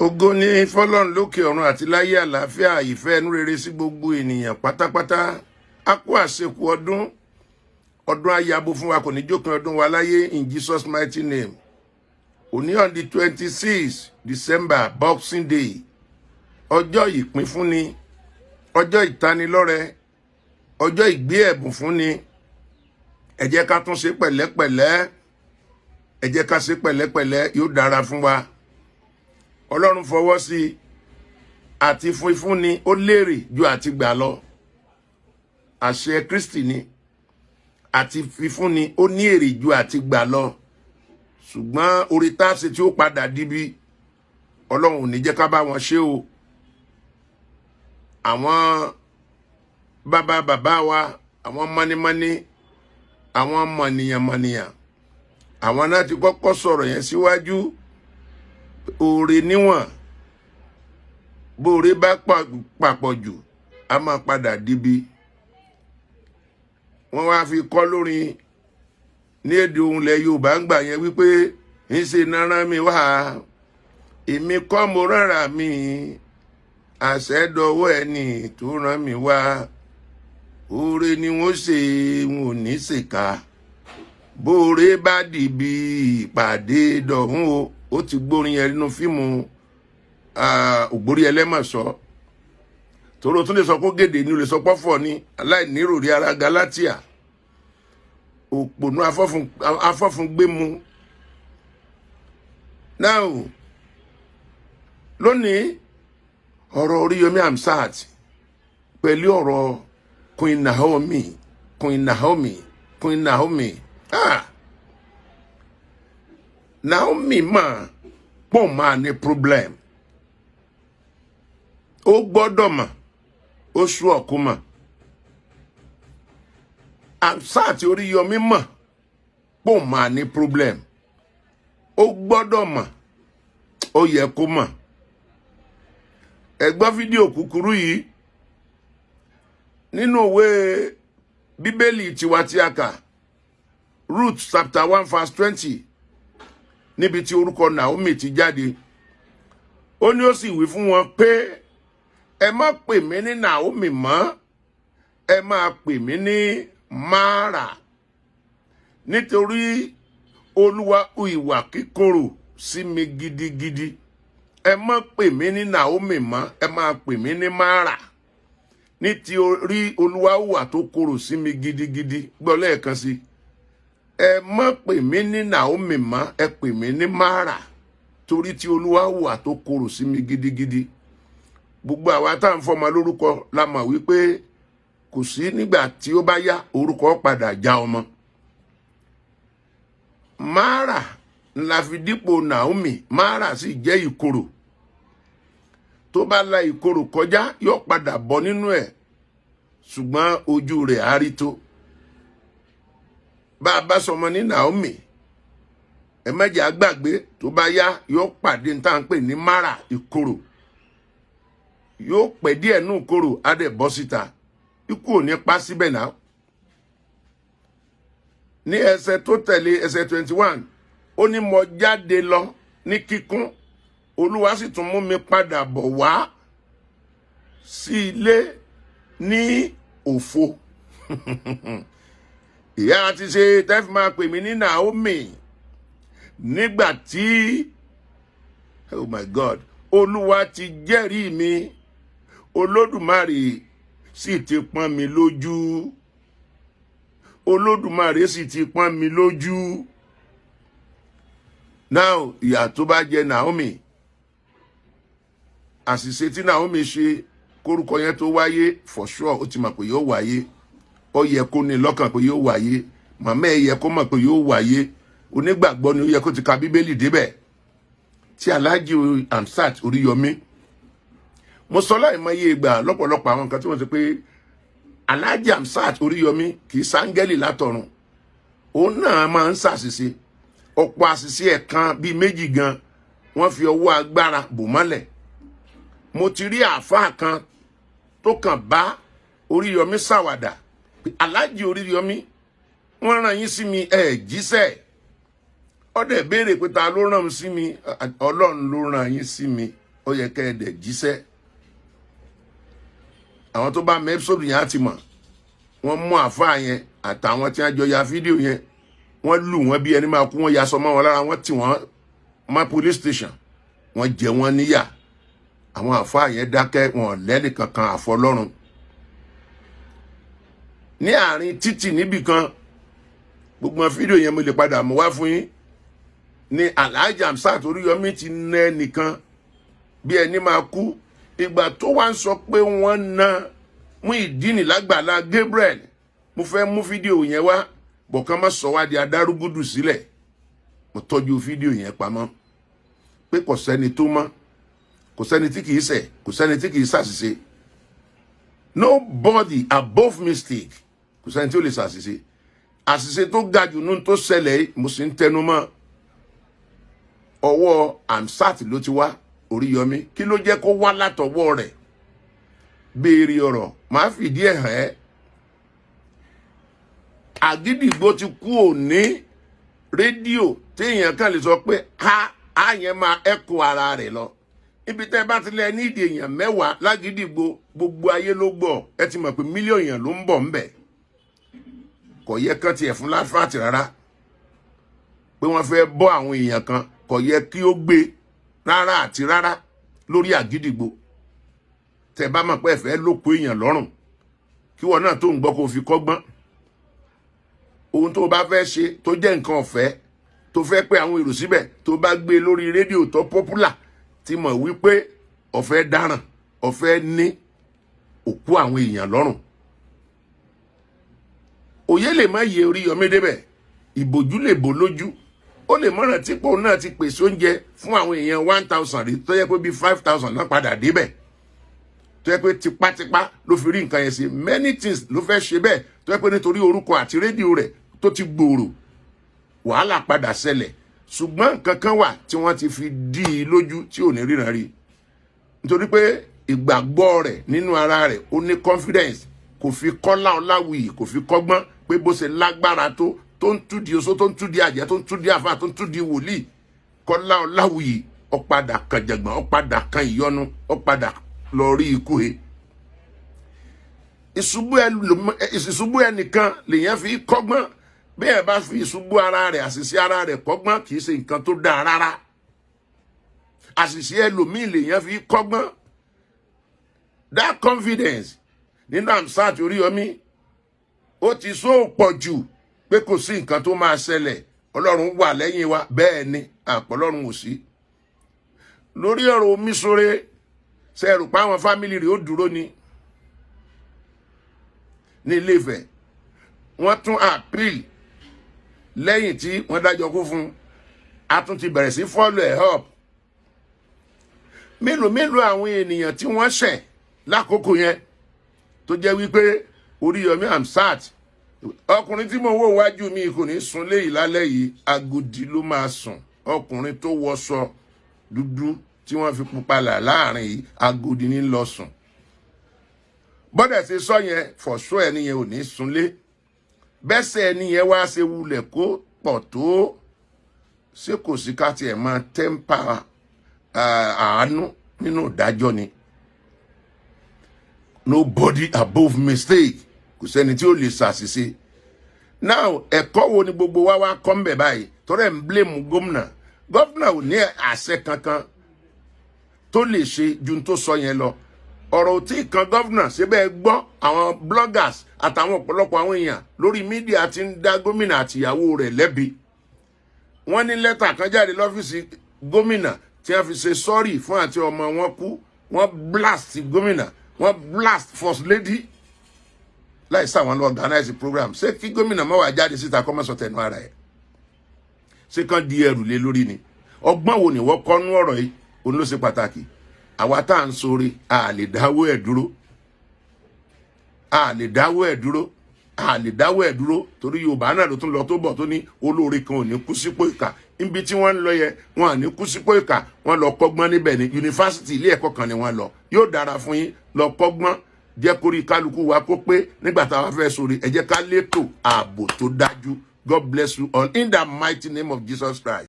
Ògo ni fọ́lọ́run lókè ọ̀run àti láyé àlàáfíà ìfẹ́ inú rere sí gbogbo ènìyàn pátápátá. A kú àṣekù ọdún ayabo fún wa, kò ní jókòó ọdún wa láyé in Jesus mighty name. Òní on the 26 December Boxing Day, ọjọ́ ìpínfúnni, ọjọ́ ìtanilọ́rẹ, ọjọ́ ìgbé ẹ̀bùn fúnni. Ẹ jẹ́ ká tún ṣe pẹ̀lẹ́pẹ̀lẹ́, ẹ jẹ́ ká ṣe pẹ̀lẹ́pẹ̀lẹ́, yóò dára fún wa. Ọlọ́run fọwọ́ sí àti fúnni ó lérè ju àti gbà lọ. Àṣẹ Kristi ni àti fífúnni ó ní èrè ju àti gbà lọ. Ṣùgbọ́n orí táàsì tí ó padà dibi, Ọlọ́run ò ní jẹ́ ká bá wọn ṣe o. Àwọn bàbá wa, àwọn mọ́nímọ́ní, àwọn mọ̀nìyàn, àwọn náà ti kọ́kọ́ sọ̀rọ̀ yẹn síwájú. Oore níwọ̀n, bóore bá papọ̀ jù a máa padà dibi. Wọ́n wá fi kọ́ lórin ní èdè ohùn ilẹ̀ Yorùbá ń gbà yẹn wípé ń ṣe náírà mi wá, èmi kọ́ mo rárá mi, àṣẹ dọwọ́ ẹni tó rán mi wá. Oore ni wọ́n ṣe, wọn ò ní ṣèkà, bóore bá dìbì ìpàdé dọ̀hún o. Ó ti gbórin yẹn nínú fíìmù Ògbórí Ẹlẹ́mọ̀ṣọ́. Toro tún lè sọ pé gèdè ni, ó lè sọ pọ́fọ̀ ni, aláìníròrí ara Galatia, òpònú afọ́fun gbé mu. Now lónìí ọ̀rọ̀ Oríyọmí Hamzat pẹ̀lú ọ̀rọ̀ Queen Naomi. Naomi pọ̀ máa ní problem. Ó gbọ́dọ̀ mọ̀, ó sú ọ̀kú mọ̀. Hamzat Oríyọmí pọ̀ máa ní problem. Ó gbọ́dọ̀ mọ̀, ó yẹ kó mọ̀. Ẹ gbọ́ fídíò kúkúrú yìí nínú ìwé Bíbélì tiwa tí a kà, Ruth chapter 1 verse 20. Níbi tí orúkọ Naomi ti jáde. Ó ní ó sì wí fún wọn pé ẹ má pè mí ní Naomi mọ́, ẹ máa pè mí ní Mara, nítorí Olúwa hu ìwà kíkorò sí mi gidigidi. Ẹ má pè mí ní Naomi mọ́, ẹ máa pè mí ní Mara, nítorí Olúwa hu ìwà tó korò sí mi gidigidi. Gbọ́ lẹ́ẹ̀kan sí. Ẹ má pè mí ní Naomi mọ́, ẹ pè mí ní Mara, torí tí Olúwa hùwà tó korò sí mi gidigidi. Gbogbo àwa tá à ń fọmọ lórúkọ la mọ̀ wípé kò sí nígbà tí ó bá yá orúkọ padà já ọmọ. Mara la fi dípò Naomi. Mara sì jẹ́ ìkorò. Tó bá la ìkorò kọjá yóò padà bọ́ nínú ẹ̀, ṣùgbọ́n ojú rẹ̀ á rí tó. Bá a bá sọmọ ní Naomi, ẹ má jẹ́ á gbàgbé tó bá yá yóò pàdé ní tá à ń pè ní Mara, ìkorò. Yóò pẹ́ díẹ̀ nù ìkorò, á dẹ̀ bọ́ síta. Ikú ò ní pa síbẹ̀ náà. Ní ẹsẹ̀ tó tẹ̀lé ẹsẹ̀ 21, ó ní mo jáde lọ ní kíkún, Olúwa sì tún mú mi padà bọ̀ wá sí ilé ní òfo. Ìyá ti ṣe tẹ́fì máa pè mí ní Naomi nígbà tí, oh my God, Olúwa ti jẹ́rìí mi, Olódùmarè sì ti pọ́n mi lójú. Olódùmarè sì ti pọ́n mi lójú. Now ìyà tó bá jẹ Naomi, àṣìṣe tí Naomi ṣe kórúkọ yẹn tó wáyé, for sure ó ti mọ̀ pé yóò wáyé. Ó yẹ kó ní lọ́kàn pé yóò wáyé. Màmá ẹ yẹ kó mọ̀ pé yóò wáyé. Onígbàgbọ́ ni ó yẹ kó ti ka Bíbélì débẹ̀. Tí Alhaji Hamzat Oríyọmí, mo sọ láìmọye ìgbà lọ́pọ̀lọpọ̀ àwọn nǹkan tí wọ́n sọ pé Alhaji Hamzat Oríyọmí kì í sáńgẹ́lì látọ̀run. Òun náà máa ń ṣàṣìṣe. Ọ̀pọ̀ àṣìṣe ẹ̀kan bíi méjì gan wọ́n fi ọwọ́ agbára bò mọ́lẹ̀. Mo ti rí àáfàá kan tó kàn bá Oríyọmí ṣàwàdà. Alhaji Oríyọmí, wọ́n rán yín sí mi, jíṣẹ́. Ó dẹ̀ béèrè pé ta ló rán sí mi? Ọlọ́run ló rán yín sí mi. ó yẹ kẹ́ ẹ dẹ̀ jíṣẹ́. Àwọn tó bá mọ episode yẹn á ti mọ̀. Wọ́n mú àfáà yẹn àtàwọn tí wọ́n jọ ya fídíò yẹn. Wọ́n lù wọ́n bí ẹni máa kú, wọ́n ya sọmọ wọn lára, wọ́n tì wọ́n mọ́ police station. Wọ́n jẹ wọ́n níyà. Àwọn àfáà yẹn dákẹ́, wọn lẹ́nì kankan àfọlọ́run. Ní àárín títì níbì kan, gbogbo fídíò yẹn mo lè padà mú wá fún yín. Ní Alhaji Hamzat Oríyọmí ti nà ẹnìkan bí ẹni máa kú. Ìgbà tó wá ń sọ pé wọ́n na Muyideen lágbàlá Gabriel, mo fẹ́ mú fídíò yẹn wá, bọ̀kan má sọ wá di adárúgúdù sílẹ̀. Mo tọ́jú fídíò yẹn pamọ́ pé kò sẹ́ni tó mọ̀, kò sẹ́ni tí kìí ṣẹ̀, kò sẹ́ni tí kìí ṣàṣìṣe. Nobody above mistake. Kò sẹ́ni tí ó lè ṣàṣìṣe. Àṣìṣe tó ga jù nínú tó ṣẹlẹ̀ mo sì ń tẹnu mọ́. Ọwọ́ Hamzat ló ti wá Oríyọmí. Kí ló jẹ́ kó wá látọwọ́ rẹ̀? Béèrè ọ̀rọ̀, máa fìdí ẹ̀ hàn ẹ́. Àgídìgbò ti kú òní rédíò téèyàn kan lè sọ pé a yẹn máa ẹ̀kọ́ ara rẹ̀ lọ. Ibi tẹ́ bá ti lẹ ní ìdí èèyàn 10 lágídìgbò, gbogbo ayé ló gbọ́. Ẹ ti mọ̀ pé mílíọ̀nù èèyàn ló ń bọ̀ ńbẹ̀. Kò yẹ kán tiẹ̀ fún láfàtì rárá. Pé wọ́n fẹ́ bọ́ àwọn èèyàn kan, kò yẹ kí ó gbé rárá àti rárá lórí àgídìgbò. Tẹ́ bá mọ̀ pé ẹ fẹ́ lóko èèyàn lọ́rùn, kí wọ́n náà tó ń gbọ́ kó fi kọ́gbọ́n. Ohun tó bá fẹ́ ṣe tó jẹ́ nǹkan ọ̀fẹ́, tó fẹ́ pé àwọn èrò síbẹ̀, tó bá gbé lórí rédíò tó popular, ti mọ̀ wípé ọ̀fẹ́ dáràn, ọ̀fẹ́ ní òkú àwọn èèyàn lọ́rùn. Òye lè má yẹ Oríyọmí débẹ̀, ìbòjú lè bò lójú. Ó lè mọ̀ràn tí pò náà ti pèsè oúnjẹ fún àwọn èèyàn 1000 rí, tó yẹ pé bí 5000 náà padà débẹ̀. Tó yẹ pé tipátipá ló fi rí nǹkan yẹn sí. Many things ló fẹ́ ṣe bẹ́ẹ̀, tó yẹ pé nítorí orúkọ àti rédíò rẹ̀ tó ti gbòòrò, wàhálà padà ṣẹlẹ̀. Ṣùgbọ́n nǹkan kan wà tí wọ́n ti fi dí i lójú tí ò ní ríran rí. Nítorí pé ìgbàgbọ́ rẹ̀ nínú ara rẹ̀, ó ní confidence. Kò fi Kọ́lá Ọláwuyì, kò fi kọ́gbọ́n pé bó ṣe lágbára tó ń túdi oṣó, tó ń túdi àjẹ́, tó ń túdi àfà, tó ń túdi wòlíì. Kọ́lá Ọláwuyì ó padà kan jàngbọ̀n, ó padà kan ìyọnu, ó padà lọ rí ikú he. Ìṣubú ẹnìkan lèyàn fi kọ́gbọ́n. Bí ẹ bá fi ìṣubú ara rẹ̀, àṣìṣe ara rẹ̀ kọ́gbọ́n, kì í ṣe nǹkan tó dáa rárá. Àṣìṣe ẹlòmíì lèyàn fi kọ́gbọ́n. That confidence nínú Hamzat Oríyọmí ó ti so pọ̀ jù pé kò sí nǹkan tó máa ṣẹlẹ̀. Ọlọ́run wà lẹ́yìn wa, bẹ́ẹ̀ ni àpọ̀lọ́run ò sí. Lórí ọ̀rọ̀ Omisore, ṣé ẹ rò pé àwọn fámìlì rẹ̀ ó dúró ní Ilé-Ifẹ̀? Wọ́n tún appeal lẹ́yìn tí wọ́n dájọ́ kú fún. A tún ti bẹ̀rẹ̀ sí follow ẹ̀ up. Mélòó àwọn ènìyàn tí wọ́n ṣẹ̀ lákòókò yẹn tó jẹ́ wípé Oríyọmí Hamzat, ọkùnrin tí mo wò wájú mi kò ní sùn léyìí lálẹ́ yìí, Agodi ló máa sùn. Ọkùnrin tó wọṣọ dúdú tí wọ́n fi pupa là láàrin yìí, Agodi ní lọ sùn. Bọ́dẹ̀ ṣe sọ yẹn, for sure ẹni yẹn ò ní sunlé. Bẹ́sẹ̀ ẹni yẹn wá ṣe wulẹ̀ kó pọ̀ tó, ṣé kò sí ká tiẹ̀ máa tẹ́ḿpà àánú nínú ìdájọ́ ni. Nobody above mistake. Kò sẹ́ni tí ó lè ṣàṣìṣe. Now, ẹ̀kọ́ wo ni gbogbo wa wá kọ́ mbẹ̀ báyìí? Tọ́rẹ̀ ń blame gómìnà. Gómìnà ò ní àṣẹ kankan tó lè ṣe ju tó sọ yẹn lọ. Ọ̀rọ̀ tí kan gómìnà ṣe bẹ́ẹ̀ gbọ́ àwọn bloggers àtàwọn ọ̀pọ̀lọpọ̀ àwọn èèyàn lórí mídíà ti ń dá gómìnà àtìyàwó rẹ̀ lẹ́bi. Wọ́n ní lẹ́tà kan jáde lọ́fíìsì gómìnà tí wọ́n fi ṣe sorry fún àti ọmọ wọn kú. Wọ́n blast gómìnà, wọ́n blast first lady. Láì sáwọn lọ organize program. Ṣé kí gómìnà má wá jáde síta kó má sọ tẹnu ara ẹ̀? Ṣé kán di ẹrù lé lórí ni? Ọgbọ́n wo ni wọ́n kọ́ nú ọ̀rọ̀ yìí? Òun ló ṣe pàtàkì. Àwa tá à ń sọre, a lè dáwọ́ ẹ̀ dúró. A lè dáwọ́ ẹ̀ dúró. A lè dáwọ́ ẹ̀ dúró. Torí Yorùbá náà ló tún lọ tó bọ̀ tó ní olóore kan ò ní kú sípò ìkà. Níbi tí wọ́n ń lọ yẹ, wọn à ní kú sípò ìkà. Wọ́n lọ kọ́gbọ́n níbẹ̀ ni. Yunifásitì ilé ẹ̀kọ́ kan ni wọ́n lọ. Yóò dára fún yín lọ kọ́gbọ́n. Jẹ́ kórí kálukú wa kó pé nígbà tá a fẹ́ sọre, ẹ jẹ́ ká létò ààbò tó dájú. God bless you all in the mighty name of Jesus Christ.